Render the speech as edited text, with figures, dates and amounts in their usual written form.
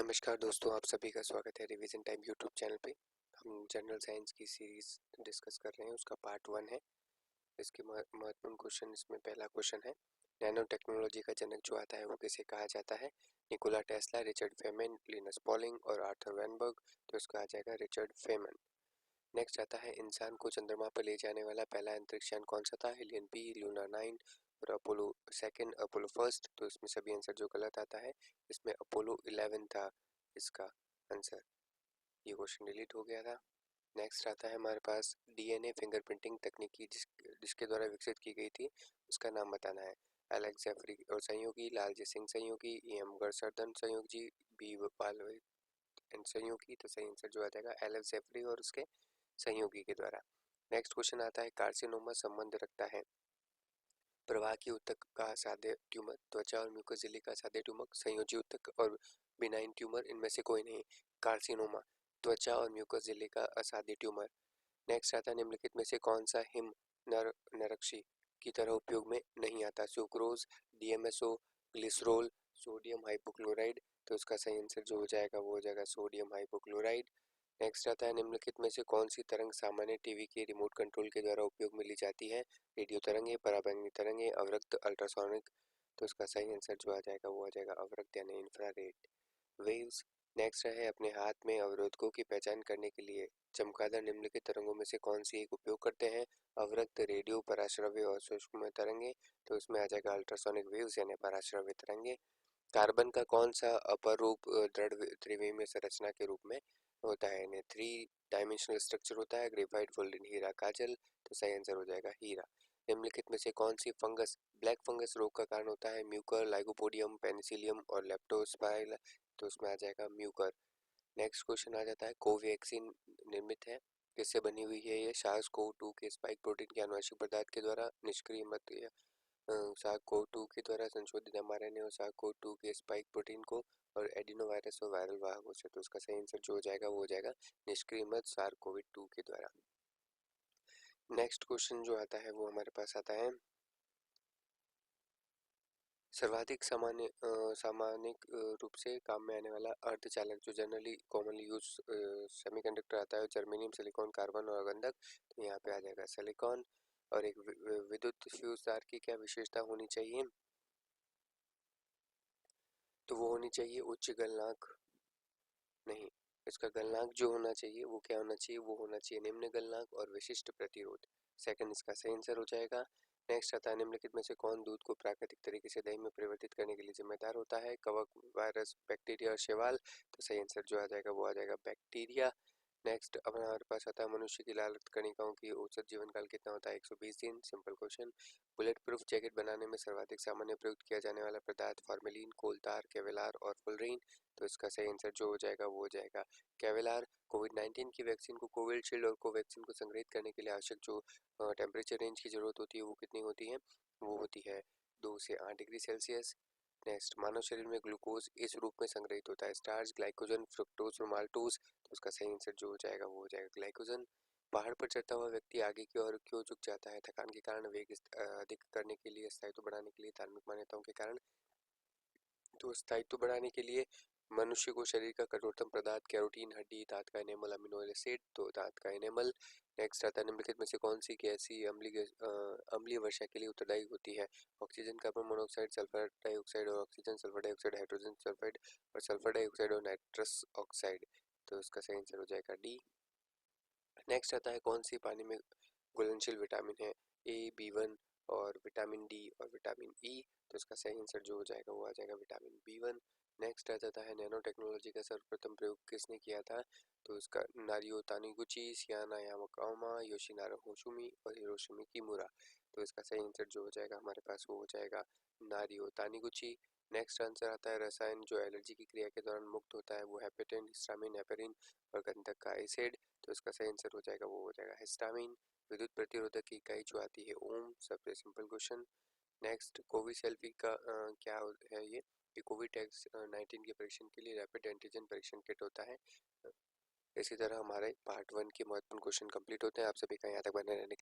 नमस्कार दोस्तों, आप सभी का स्वागत है रिवीजन टाइम यूट्यूब चैनल पे। हम जनरल साइंस की सीरीज डिस्कस कर रहे हैं, उसका पार्ट 1 है। इसके महत्वपूर्ण क्वेश्चन, इसमें पहला क्वेश्चन है, नैनो टेक्नोलॉजी का जनक जो आता है वो किसे कहा जाता है? Nikola Tesla, Richard Feynman, Linus Pauling और आर्थर वैनबर्ग। तो इसका आ जाएगा रिचर्ड फेमन। नेक्स्ट आता है, इंसान को चंद्रमा पर ले जाने वाला पहला अंतरिक्ष यान कौन सा था? एलियन बी, लूना 9 और अपोलो सेकंड, अपोलो फर्स्ट। तो इसमें सभी आंसर जो गलत आता है, इसमें अपोलो 11 था इसका आंसर। ये क्वेश्चन डिलीट हो गया था। नेक्स्ट आता है हमारे पास, डीएनए फिंगरप्रिंटिंग तकनीकी जिसके द्वारा विकसित की गई थी, उसका नाम बताना है। एलेक्स जेफरी और सहयोगी, लालजी सिंह सहयोगी, एम गरसर्दन सहयोगी, बी बाल एंड सहयोगी। तो सही आंसर जो आ जाएगा एलेक्स जेफरी और उसके सहयोगी के द्वारा। नेक्स्ट क्वेश्चन आता है, कार्सिनोमा संबंध रखता है प्रवाह की ऊतक का असाध्य ट्यूमर, त्वचा और म्यूकस झिल्ली का असाध्य ट्यूमर, संयोजी ऊतक और बिनाइन ट्यूमर, इनमें से कोई नहीं। कार्सिनोमा त्वचा और म्यूकस झिल्ली का असाध्य ट्यूमर। नेक्स्ट आता है, निम्नलिखित में से कौन सा हिम नरक्षी की तरह उपयोग में नहीं आता? Sucrose, DMSO, glycerol, sodium hypochlorite. तो इसका सही आंसर जो हो जाएगा वो हो जाएगा सोडियम हाइपोक्लोराइड। नेक्स्ट आता है, निम्नलिखित में से कौन सी तरंग सामान्य टीवी के रिमोट कंट्रोल के द्वारा उपयोग में ली जाती है? रेडियो तरंगे, पराबैंगनी तरंगे, अवरक्त, अल्ट्रासोनिक। तो इसका सही आंसर जो आ जाएगा वो आ जाएगा अवरक्त यानी इंफ्रारेड वेव्स। नेक्स्ट है, अपने हाथ में अवरोधकों की पहचान करने के लिए चमगादड़ निम्नलिखित तरंगों में से कौन सी एक उपयोग करते हैं? अवरक्त, रेडियो, पराश्रव्य और सूक्ष्म तरंगे। तो इसमें आ जाएगा अल्ट्रासोनिक वेव्स यानी पराश्रव्य तरंगे। कार्बन का कौन सा अपर रूप दृढ़ त्रिविमीय संरचना के रूप में होता है? यानी 3 डायमेंशनल स्ट्रक्चर होता है। ग्रेफाइट, गोल्डन, हीरा, काजल। तो सही आंसर हो जाएगा हीरा। निम्नलिखित में से कौन सी फंगस ब्लैक फंगस रोग का कारण होता है? म्यूकर, लाइगोपोडियम, पेनिसिलियम और लेप्टोस्पाइरा। तो उसमें आ जाएगा म्यूकर। नेक्स्ट क्वेश्चन आ जाता है, कोवैक्सीन निर्मित है किससे बनी हुई है? ये SARS-CoV-2 के स्पाइक प्रोटीन के आनुवंशिक पदार्थ के द्वारा, निष्क्रिय मत SARS-CoV-2 के द्वारा संशोधित mRNA और SARS-CoV-2 के स्पाइक प्रोटीन को, और एडिनोवायरस और वायरल वाहकों से। तो उसका सही आंसर जो हो जाएगा वो हो जाएगा निष्क्रिय मत SARS-CoV-2 के द्वारा। नेक्स्ट क्वेश्चन जो आता है वो हमारे पास आता है, सर्वाधिक सामान्य रूप से काम में आने वाला अर्धचालक जो जनरली कॉमनली यूज सेमीकंडक्टर आता है, जर्मेनियम, सिलिकॉन, कार्बन और गंधक। तो यहाँ पे आ जाएगा सिलिकॉन। और एक विद्युत फ्यूज तार की क्या विशेषता होनी चाहिए? तो वो होनी चाहिए उच्च गलनांक। नहीं, इसका गलनांक जो होना चाहिए वो क्या होना चाहिए? वो होना चाहिए निम्न गलनांक और विशिष्ट प्रतिरोध। सेकंड इसका सही आंसर हो जाएगा। नेक्स्ट आता है, निम्नलिखित में से कौन दूध को प्राकृतिक तरीके से दही में परिवर्तित करने के लिए जिम्मेदार होता है? कवक, वायरस, बैक्टीरिया और शैवाल। तो सही आंसर जो आ जाएगा वो आ जाएगा बैक्टीरिया। नेक्स्ट अब हमारे पास आता है, मनुष्य की लाल कणिकाओं की औसत जीवन काल कितना होता है? 120 दिन। Simple question. Bullet proof jacket बनाने में सर्वाधिक सामान्य प्रयुक्त किया जाने वाला पदार्थ फॉर्मेलिन, कोलतार, केवेलार और फुलरीन। तो इसका सही आंसर जो हो जाएगा वो हो जाएगा केवेलार। कोविड-19 की वैक्सीन को कोविशील्ड और कोवैक्सीन को संग्रहित करने के लिए आवश्यक जो टेम्परेचर रेंज की जरूरत होती है वो कितनी होती है? वो होती है 2 से 8 डिग्री सेल्सियस। नेक्स्ट, मानव शरीर में ग्लूकोज इस रूप में संग्रहित होता है? स्टार्च, ग्लाइकोजन, फ्रुक्टोज और माल्टोज। तो उसका सही आंसर जो हो जाएगा वो हो जाएगा ग्लाइकोजन। पहाड़ पर चढ़ता हुआ व्यक्ति आगे की ओर क्यों झुक जाता है? थकान के कारण, वेग अधिक करने के लिए, स्थायित्व बढ़ाने के लिए, धार्मिक मान्यताओं के कारण। तो स्थायित्व बढ़ाने के लिए मनुष्य को शरीर का कठोरतम पदार्थ कैरोटीन, हड्डी, दांत का एनेमल, अमीनो एसिड। तो दांत का एनेमल। नेक्स्ट आता है, निम्नलिखित में से कौन सी गैसीय अम्लीय वर्षा के लिए उत्तरदायी होती है? Oxygen, carbon monoxide, sulphur dioxide और oxygen, sulphur dioxide, hydrogen sulphide और सल्फर डाइऑक्साइड और नाइट्रस ऑक्साइड। तो इसका सही आंसर हो जाएगा डी। नेक्स्ट आता है, कौन सी पानी में घुलनशील विटामिन है? A, B1 और विटामिन डी और विटामिन ई। तो इसका सही आंसर जो हो जाएगा वो आ जाएगा विटामिन B1। नेक्स्ट आ जाता है, नैनो टेक्नोलॉजी का सर्वप्रथम प्रयोग किसने किया था? तो इसका नारियो तानिगुची, सियाना यामाकावा, योशिनारो होशुमी और हिरोशिमी किमुरा। तो इसका सही आंसर जो हो जाएगा हमारे पास वो हो जाएगा नारियो तानिगुची। नेक्स्ट आंसर आता है, रसायन जो एलर्जी की क्रिया के दौरान मुक्त होता है वो हेपेटिन, हिस्टामिन, हेपेरिन और गंधक का एसिड। तो इसका सही आंसर हो जाएगा वो हो जाएगा हिस्टामिन। विद्युत प्रतिरोधक की इकाई जो आती है ओम। सबसे simple question. Next, Covid selfie का क्या है ये? कोविड-19 के परीक्षण के लिए रैपिड एंटीजन परीक्षण किट होता है। इसी तरह हमारे पार्ट 1 के महत्वपूर्ण क्वेश्चन कंप्लीट होते हैं। आप सभी का यहाँ तक बने रहने